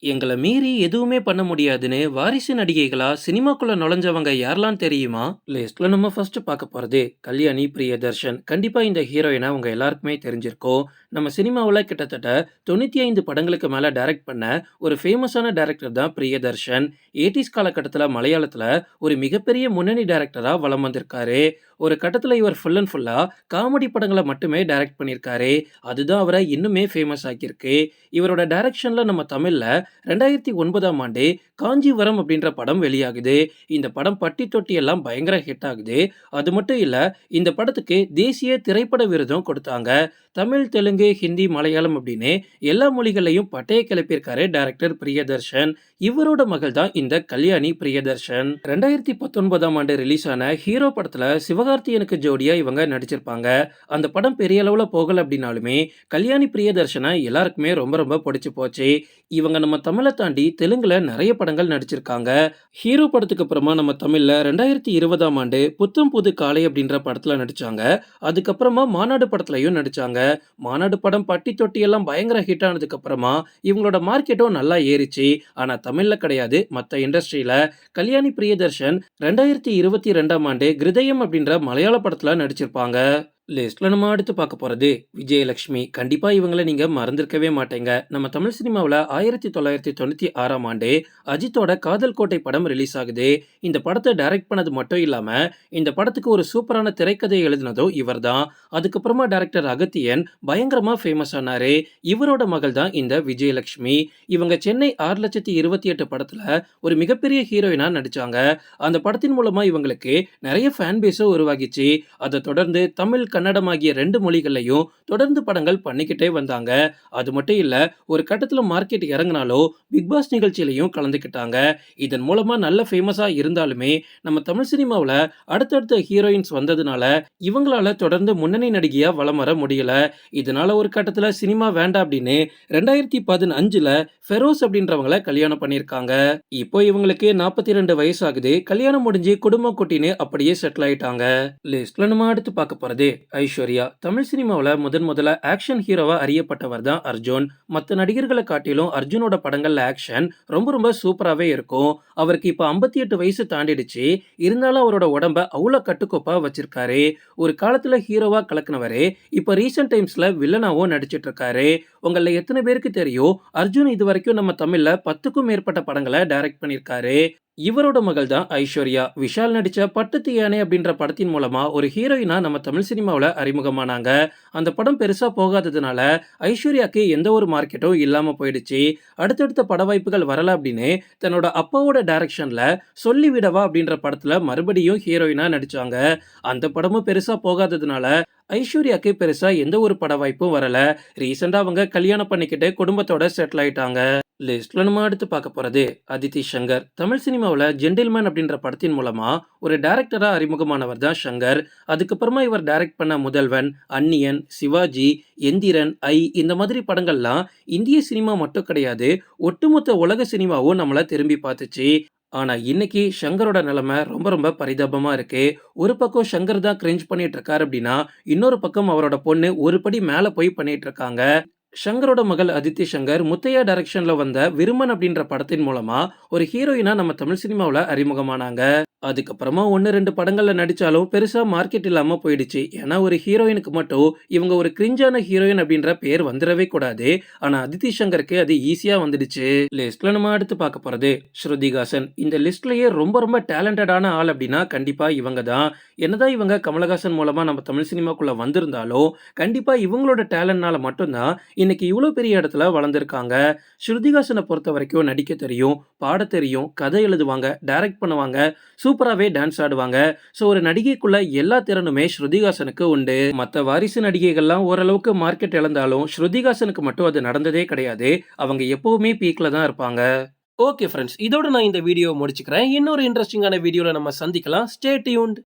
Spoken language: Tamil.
எங்கள மீறி எதுவுமே பண்ண முடியாதுன்னு வாரிசு நடிகைகளா சினிமாக்குள்ள நுழைஞ்சவங்க யாரெல்லாம் தெரியுமா? லிஸ்ட்ல நம்ம ஃபர்ஸ்ட் பார்க்க போறது கல்யாணி பிரியதர்ஷன். கண்டிப்பா இந்த ஹீரோயினை உங்க எல்லாருக்குமே தெரிஞ்சிருக்கும். நம்ம சினிமாவில் கிட்டத்தட்ட 95 படங்களுக்கு மேல டைரக்ட் பண்ண ஒரு ஃபேமஸான டைரக்டர் தான் பிரியதர்ஷன். 80s காலகட்டத்தில் மலையாளத்துல ஒரு மிகப்பெரிய முன்னணி டைரக்டரா வலம் வந்திருக்காரு. ஒரு கட்டத்துல இவர் ஃபுல் அண்ட் ஃபுல்லா காமெடி படங்களை மட்டுமே டைரக்ட் பண்ணியிருக்காரு. அதுதான் அவரை இன்னுமே ஃபேமஸ் ஆக்கியிருக்கு. இவரோட டைரக்ஷன்ல நம்ம தமிழ்ல 2009ஆம் ஆண்டு காஞ்சிவரம் அப்படின்ற படம் வெளியாகுது. இந்த படம் பட்டி தொட்டி எல்லாம் பயங்கர ஹிட் ஆகுது. அது மட்டும் இல்ல, இந்த படத்துக்கு தேசிய திரைப்பட விருதும் கொடுத்தாங்க. தமிழ், தெலுங்கு, ஹிந்தி, மலையாளம் அப்படின்னு எல்லா மொழிகளையும் பட்டைய கிளப்பியிருக்காரு டைரக்டர் பிரியதர்ஷன். இவரோட மகள் தான் இந்த கல்யாணி பிரியதர்ஷன். 2019ஆம் ஆண்டு ரிலீஸ் ஆன ஹீரோ படத்துல சிவகார்த்தியனுக்கு ஜோடியா இவங்க நடிச்சிருப்பாங்க. அந்த படம் பெரிய அளவுல போகல அப்படின்னாலுமே கல்யாணி பிரியதர்ஷனை எல்லாருக்குமே ரொம்ப ரொம்ப பிடிச்சு போச்சு. இவங்க நம்ம தமிழை தாண்டி தெலுங்குல நிறைய படங்கள் நடிச்சிருக்காங்க. ஹீரோ படத்துக்கு அப்புறமா நம்ம தமிழ்ல 2020ஆம் ஆண்டு புத்தம் புது காலை அப்படின்ற படத்துல நடிச்சாங்க. அதுக்கப்புறமா மாநாடு படத்துலயும் நடிச்சாங்க. மாநாடு படம் பட்டி தொட்டி எல்லாம் பயங்கர ஹிட் ஆனதுக்கு அப்புறமா இவங்களோட மார்க்கெட்டும் நல்லா ஏறிச்சு. ஆனா தமிழ்ல கிடையாது, மத்த இண்டஸ்ட்ரியில. கல்யாணி பிரியதர்ஷன் 2022ஆம் ஆண்டு கிருதயம் அப்படின்ற மலையாள படத்துல நடிச்சிருப்பாங்க. லிஸ்ட்ல நம்ம அடுத்து பார்க்க போறது விஜயலட்சுமி. கண்டிப்பா இவங்களை நீங்க மறந்திருக்கவே மாட்டீங்க. நம்ம தமிழ் சினிமாவில் 1996ஆம் ஆண்டு அஜித்தோட காதல் கோட்டை படம் ரிலீஸ் ஆகுது. இந்த படத்தை டைரக்ட் பண்ணது மட்டும் இல்லாம இந்த படத்துக்கு ஒரு சூப்பரான திரைக்கதை எழுதினதும் இவர் தான். அதுக்கப்புறமா டைரக்டர் அகத்தியன் பயங்கரமா ஃபேமஸ் ஆனாரு. இவரோட மகள் தான் இந்த விஜயலட்சுமி. இவங்க சென்னை 6,28,000 படத்துல ஒரு மிகப்பெரிய ஹீரோயினா நடிச்சாங்க. அந்த படத்தின் மூலமா இவங்களுக்கு நிறைய ஃபேன் பேஸும் உருவாகிச்சு. அதை தொடர்ந்து தமிழ், கன்னடம் ஆகிய 2 மொழிகள்லையும் தொடர்ந்து படங்கள் பண்ணிக்கிட்டே வந்தாங்க. அது மட்டும் இல்ல, ஒரு கட்டத்துல மார்க்கெட் இறங்கினாலோ பிக் பாஸ் நிகழ்ச்சியிலையும் கலந்துக்கிட்டாங்க. இதன் மூலமா நல்ல ஃபேமஸா இருந்தாலுமே நம்ம தமிழ் சினிமாவில் அடுத்தடுத்த ஹீரோயின்ஸ் வந்ததுனால இவங்களால தொடர்ந்து முன்னணி நடிகையா வலம் வர முடியல. இதனால ஒரு கட்டத்துல சினிமா வேண்டாம் அப்படின்னு 2015ல ஃபெரோஸ் அப்படின்றவங்கள கல்யாணம் பண்ணியிருக்காங்க. இப்போ இவங்களுக்கு 42 வயசு ஆகுது. கல்யாணம் முடிஞ்சு குடும்பம் குட்டின்னு அப்படியே செட்டில் ஆயிட்டாங்க. லிஸ்ட்ல நம்ம அடுத்து பார்க்க போறது ஐஸ்வர்யா. தமிழ் சினிமாவில் முதல்ல ஆக்ஷன் ஹீரோவா அறியப்பட்டவர் தான் அர்ஜுன். மற்ற நடிகர்களை காட்டிலும் அர்ஜுனோட படங்கள்ல ஆக்ஷன் ரொம்ப ரொம்ப சூப்பராகவே இருக்கும். அவருக்கு இப்போ 58 வயசு தாண்டிடுச்சு. இருந்தாலும் அவரோட உடம்ப அவ்வளோ கட்டுக்கோப்பா வச்சிருக்காரு. ஒரு காலத்துல ஹீரோவா கலக்குனவரு இப்போ ரீசெண்ட் டைம்ஸ்ல வில்லனாவும் நடிச்சிட்டு இருக்காரு. உங்கள எத்தனை பேருக்கு தெரியும் அர்ஜுன் இது வரைக்கும் நம்ம தமிழ்ல 10க்கும் மேற்பட்ட படங்களை டைரக்ட் பண்ணியிருக்காரு. இவரோட மகள் தான் ஐஸ்வர்யா. விஷால் நடிச்ச பட்டத்து யானை அப்படின்ற படத்தின் மூலமா ஒரு ஹீரோயினா நம்ம தமிழ் சினிமாவில் அறிமுகமானாங்க. அந்த படம் பெருசா போகாததுனால ஐஸ்வர்யாக்கு எந்த ஒரு மார்க்கெட்டும் இல்லாம போயிடுச்சு. அடுத்தடுத்த பட வாய்ப்புகள் வரல அப்படின்னு தன்னோட அப்பாவோட டைரக்ஷன்ல சொல்லிவிடவா அப்படின்ற படத்துல மறுபடியும் ஹீரோயினா நடிச்சாங்க. அந்த படமும் பெருசா போகாததுனால ஐஸ்வர்யாக்கு பெருசா எந்த ஒரு பட வாய்ப்பும் வரல. ரீசெண்டா அவங்க கல்யாணம் பண்ணிக்கிட்டு குடும்பத்தோட செட்டில் ஆயிட்டாங்க. லிஸ்ட்ல நம்ம அடுத்து பார்க்க போறது அதித்தி சங்கர். தமிழ் சினிமாவில் ஜென்டில்மேன் அப்படின்ற படத்தின் மூலமா ஒரு டைரக்டரா அறிமுகமானவர் தான் சங்கர். அதுக்கப்புறமா இவர் டைரக்ட் பண்ண முதல்வன், அந்நியன், சிவாஜி, எந்திரன், இந்த மாதிரி படங்கள்லாம் இந்திய சினிமா மட்டும் கிடையாது, ஒட்டுமொத்த உலக சினிமாவும் நம்மள திரும்பி பார்த்துச்சு. ஆனா இன்னைக்கு ஷங்கரோட நிலைமை ரொம்ப ரொம்ப பரிதாபமா இருக்கு. ஒரு பக்கம் ஷங்கர் தான் கிரிஞ்ச் பண்ணிட்டு இருக்காரு அப்படின்னா இன்னொரு பக்கம் அவரோட பொண்ணு ஒரு படி மேல போய் பண்ணிட்டு இருக்காங்க. ஷங்கரோட மகள் அதித்தி சங்கர் முத்தையா டைரக்ஷன்ல வந்த விருமன் அப்படின்ற படத்தின் மூலமா ஒரு ஹீரோயினா நம்ம தமிழ் சினிமாவில் அறிமுகமானாங்க. அதுக்கப்புறமா 1-2 படங்கள்ல நடிச்சாலும் பெருசா மார்க்கெட் இல்லாம போயிடுச்சு. ஏன்னா ஒரு ஹீரோயினுக்கு மட்டும் இவங்க ஒரு கிரிஞ்சான ஹீரோயின் அப்படின்ற பேர் வந்துடவே கூடாது. ஆனா அதித்தி சங்கருக்கு அது ஈஸியா வந்துடுச்சு. லிஸ்ட்ல நம்ம அடுத்து பார்க்க போறது ஸ்ருதிகாசன். இந்த லிஸ்ட்லயே ரொம்ப ரொம்ப டேலண்டடான ஆள் அப்படின்னா கண்டிப்பா இவங்க தான். என்னதான் இவங்க கமலஹாசன் மூலமா நம்ம தமிழ் சினிமாக்குள்ள வந்திருந்தாலும் கண்டிப்பா இவங்களோட டேலண்ட்னால மட்டும்தான் இன்னைக்கு இவ்வளோ பெரிய இடத்துல வளர்ந்துருக்காங்க. ஸ்ருதிகாசனை பொறுத்த வரைக்கும் நடிக்க தெரியும், பாட தெரியும், கதை எழுதுவாங்க, டைரக்ட் பண்ணுவாங்க, சூப்பராகவே டான்ஸ் ஆடுவாங்க. ஸோ ஒரு நடிகைக்குள்ள எல்லா திறனுமே ஸ்ருதிகாசனுக்கு உண்டு. மற்ற வாரிசு நடிகைகள்லாம் ஓரளவுக்கு மார்க்கெட் இழந்தாலும் ஸ்ருதிகாசனுக்கு மட்டும் அது நடந்ததே கிடையாது. அவங்க எப்பவுமே பீக்ல தான் இருப்பாங்க. ஓகே ஃப்ரெண்ட்ஸ், இதோட நான் இந்த வீடியோ முடிச்சுக்கிறேன். இன்னொரு இன்ட்ரெஸ்டிங்கான வீடியோவில் நம்ம சந்திக்கலாம். Stay tuned.